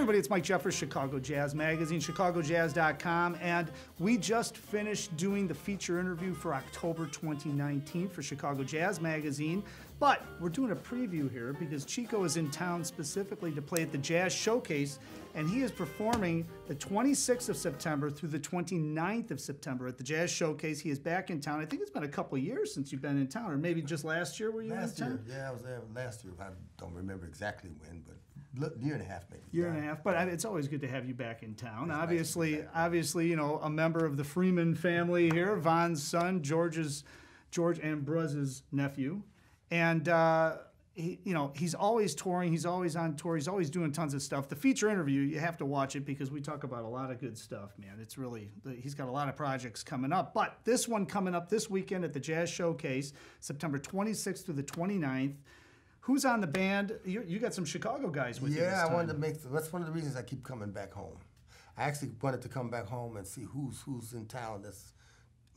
everybody, it's Mike Jeffers, Chicago Jazz Magazine, chicagojazz.com, and we just finished doing the feature interview for October 2019 for Chicago Jazz Magazine, but we're doing a preview here because Chico is in town specifically to play at the Jazz Showcase, and he is performing the 26th of September through the 29th of September at the Jazz Showcase. He is back in town. I think it's been a couple of years since you've been in town, or maybe just last year were you in town? Last year, yeah, I was there last year. I don't remember exactly when, but year and a half maybe. Year and a half, but it's always good to have you back in town. It's Obviously, you know, a member of the Freeman family here, Von's son, George Ambruz's nephew, and he's always touring. He's always on tour. He's always doing tons of stuff. The feature interview, you have to watch it because we talk about a lot of good stuff, man. It's really, he's got a lot of projects coming up, but this one coming up this weekend at the Jazz Showcase, September 26th through the 29th. Who's on the band? You got some Chicago guys with you this time. Yeah, I wanted to that's one of the reasons I keep coming back home. I actually wanted to come back home and see who's in town that's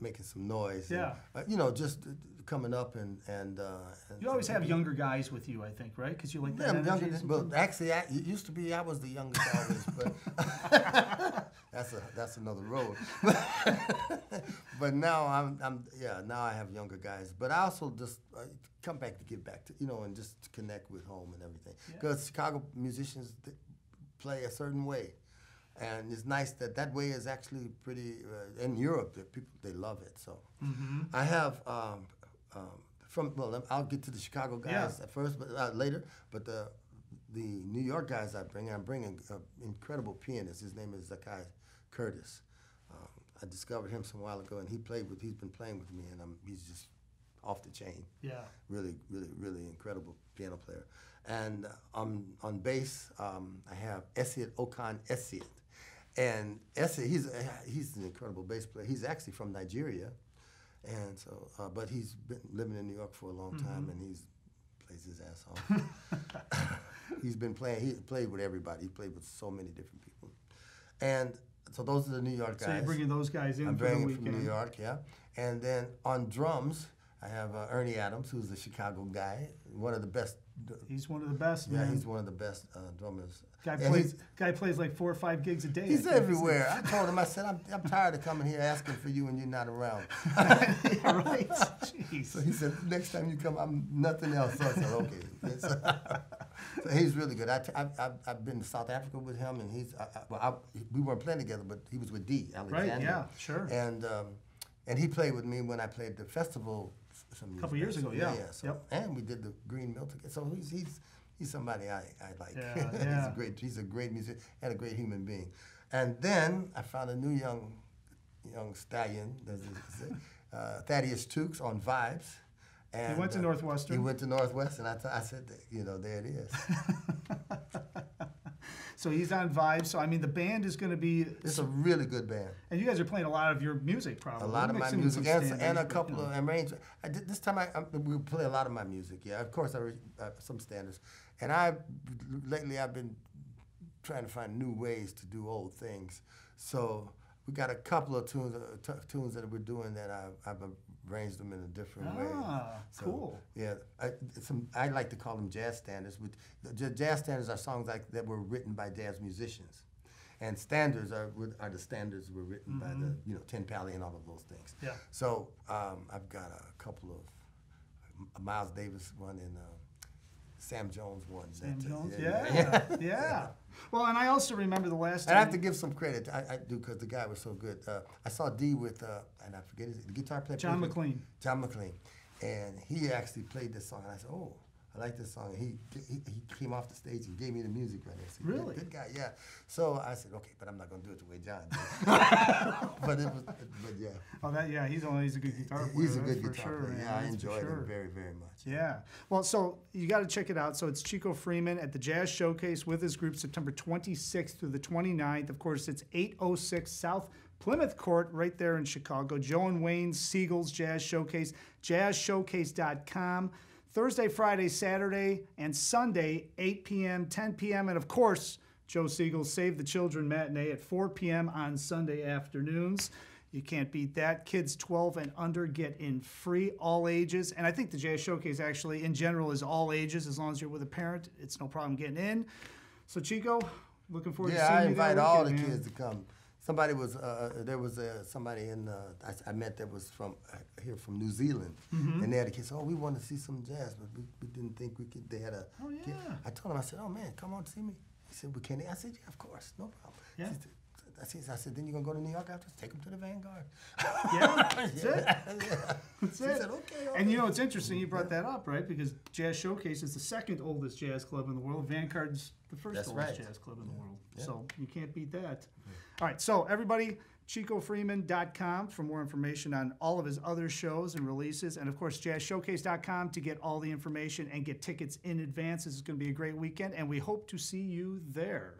making some noise. Yeah. And, just coming up and you always have younger guys with you, I think, right? Because you like that I'm energy. younger. Well, actually, it used to be I was the youngest always, but that's another road. But now now I have younger guys. But I also just come back to give back to and just to connect with home and everything. Because Chicago musicians play a certain way. And it's nice that way is actually pretty, in Europe, they love it. So I have, I'll get to the Chicago guys at first, but later. But the New York guys I'm bringing an incredible pianist. His name is Zakai Curtis. I discovered him some while ago, and he's been playing with me, and he's just off the chain. Yeah. Really, really, really incredible piano player. And on bass, I have Esiet Okan Esiet. And Esiet, he's an incredible bass player. He's actually from Nigeria, and so but he's been living in New York for a long time, and he plays his ass off. He played with everybody. He played with so many different people, and so those are the New York guys. So you're bringing those guys in I'm for the bringing weekend. from New York, yeah. And then on drums, I have Ernie Adams, who's a Chicago guy, one of the best. He's one of the best, man. Yeah, he's one of the best drummers. Guy plays like 4 or 5 gigs a day. He's everywhere. I told him, I said, I'm tired of coming here asking for you and you're not around. Yeah, right. Jeez. So he said, next time you come, I'm nothing else. So I said, okay. So he's really good. I've been to South Africa with him, and we weren't playing together, but he was with D. Alexander. Right, yeah, sure. And he played with me when I played the festival a couple years ago, yeah. So, and we did the Green Mill together. So he's somebody I like. Yeah. He's a great musician and a great human being. And then I found a new young stallion, Thaddeus Tukes on vibes. And he went to Northwestern. He went to Northwestern. I said, there it is. So he's on vibes. So, I mean, the band is going to be... It's a really good band. And you guys are playing a lot of your music, probably. A lot of my music and a couple of arrangements. This time we play a lot of my music, yeah. Of course, some standards. And lately I've been trying to find new ways to do old things. So we got a couple of tunes that we're doing that I've arranged them in a different way. So, cool. Yeah, I like to call them jazz standards. Jazz standards are songs that were written by jazz musicians, and standards are the standards were written by the Tin Pally and all of those things. Yeah. So I've got a couple of Miles Davis one and Sam Jones one. Sam Jones, yeah. Well, and I also remember the last time. And I have to give some credit. I do, because the guy was so good. I saw D with, and I forget the guitar player. John McLean. John McLean. And he actually played this song, and I said, oh, I like this song. He came off the stage and gave me the music right there. So really? Good guy, yeah. So I said, okay, but I'm not going to do it the way John did. but yeah. Oh, he's a good guitar player. He's a good guitar player. Man. Yeah, I enjoyed him very, very much. Yeah. Well, so you got to check it out. So it's Chico Freeman at the Jazz Showcase with his group September 26th through the 29th. Of course, it's 806 South Plymouth Court right there in Chicago. Joe and Wayne Siegel's Jazz Showcase, jazzshowcase.com. Thursday, Friday, Saturday, and Sunday, 8 p.m., 10 p.m., and of course, Joe Siegel's Save the Children matinee at 4 p.m. on Sunday afternoons. You can't beat that. Kids 12 and under get in free, all ages. And I think the Jazz Showcase actually, in general, is all ages. As long as you're with a parent, it's no problem getting in. So, Chico, looking forward to Yeah, seeing I you invite that all the weekend, man. kids to come. Somebody was there was somebody in I met that was from here from New Zealand, and they had a kid. Oh, we want to see some jazz, but we didn't think we could. They had a. Oh, yeah. kid. I told him, I said, oh man, come on see me. He said, well, can they? I said, yeah, of course, no problem. Yeah. I said, then you're gonna go to New York after? Take them to the Vanguard. Yeah, that's it. That's She it. said, okay. And you know, it's interesting you brought that up, right? Because Jazz Showcase is the second oldest jazz club in the world. Vanguard's the first That's oldest right. jazz club in the world. Yeah. So you can't beat that. All right, so everybody, ChicoFreeman.com for more information on all of his other shows and releases. And of course, JazzShowcase.com to get all the information and get tickets in advance. This is going to be a great weekend, and we hope to see you there.